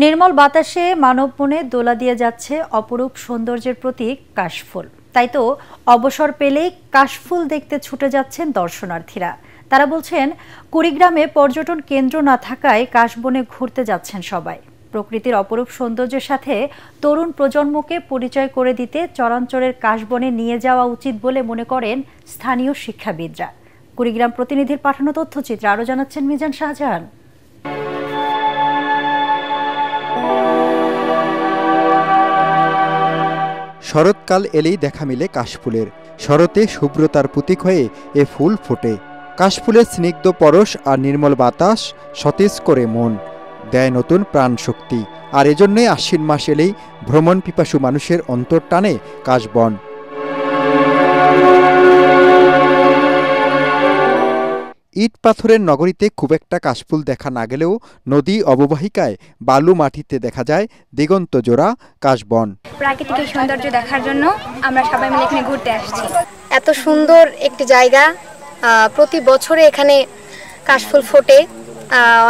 নির্মল বাতাসে মানব মনে দোলা দিয়ে যাচ্ছে অপরূপ সৌন্দর্যের প্রতীক কাশফুল। তাই তো অবসর পেলেই কাশফুল দেখতে ছুটে যাচ্ছেন দর্শনার্থীরা। তারা বলছেন, কুড়িগ্রামে পর্যটন কেন্দ্র না থাকায় কাশবনে ঘুরতে যাচ্ছেন সবাই। প্রকৃতির অপরূপ সৌন্দর্যের সাথে তরুণ প্রজন্মকে পরিচয় করে দিতে চরাঞ্চলের কাশবনে নিয়ে যাওয়া উচিত বলে মনে করেন স্থানীয় শিক্ষাবিদরা। কুড়িগ্রাম প্রতিনিধির পাঠানো তথ্যচিত্রে আরও জানাচ্ছেন মিজান শাহজাহান। শরৎকাল এলেই দেখা মিলে কাশফুলের। শরতে শুভ্রতার প্রতীক হয়ে এ ফুল ফোটে। কাশফুলের স্নিগ্ধ পরশ আর নির্মল বাতাস সতেজ করে মন, দেয় নতুন প্রাণ শক্তি। আর এজন্যই আশ্বিন মাস এলেই ভ্রমণ পিপাসু মানুষের অন্তর টানে কাশবন। ইট পাথরের নগরীতে খুব একটা কাশফুল দেখা না গেলেও নদী অববাহিকায় বালু মাটিতে দেখা যায় দিগন্ত জোড়া কাশবন। প্রাকৃতিক সৌন্দর্য দেখার জন্য আমরা সবাই মিলে এখানে ঘুরতে আসছি। এত সুন্দর একটি জায়গা, প্রতি বছরে এখানে কাশফুল ফোটে,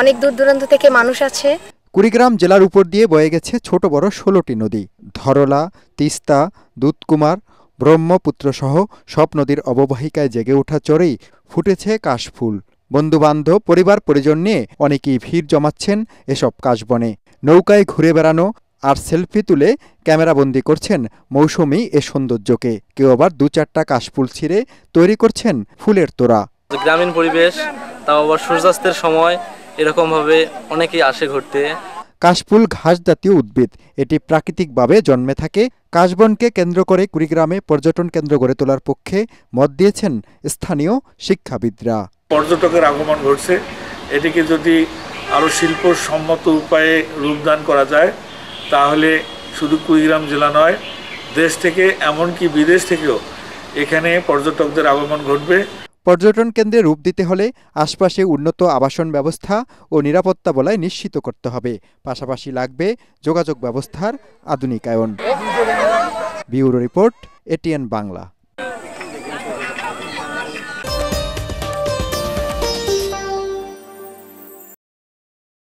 অনেক দূর দূরান্ত থেকে মানুষ আছে। কুড়িগ্রাম জেলার উপর দিয়ে বয়ে গেছে ছোট বড় 16টি নদী। ধরলা, তিস্তা, দুধকুমার, ব্রহ্মপুত্র সহ সব নদীর অববাহিকায় জেগে ওঠা চরেই ফুটেছে কাশফুল। বন্ধুবান্ধব, পরিবার পরিজন নিয়ে অনেকেই ভিড় জমাচ্ছেন এসব কাশবনে। নৌকায় ঘুরে বেড়ানো আর সেলফি তুলে ক্যামেরাবন্দি করছেন মৌসুমী এ সৌন্দর্যকে। কেউ আবার 2-4টা কাশফুল ছিঁড়ে তৈরি করছেন ফুলের তোড়া। গ্রামীণ পরিবেশ, তাও আবার সূর্যাস্তের সময় এরকমভাবে অনেকেই আসে ঘুরতে। কাশফুল ঘাস জাতীয় উদ্ভিদ, এটি প্রাকৃতিকভাবে জন্মে থাকে। কাশবনকে কেন্দ্র করে কুড়িগ্রামে পর্যটন কেন্দ্র গড়ে তোলার পক্ষে মত দিয়েছেন স্থানীয় শিক্ষাবিদরা। পর্যটকের আগমন ঘটছে, এটিকে যদি আরও শিল্পসম্মত উপায়ে রূপদান করা যায় তাহলে শুধু কুড়িগ্রাম জেলা নয়, দেশ থেকে এমনকি বিদেশ থেকেও এখানে পর্যটকদের আগমন ঘটবে। পর্যটন কেন্দ্রে রূপ দিতে হলে আশপাশে উন্নত আবাসন ব্যবস্থা ও নিরাপত্তা বলয় নিশ্চিত করতে হবে। পাশাপাশি লাগবে যোগাযোগ ব্যবস্থার আধুনিকায়ন। Bureau report, ATN Bangla.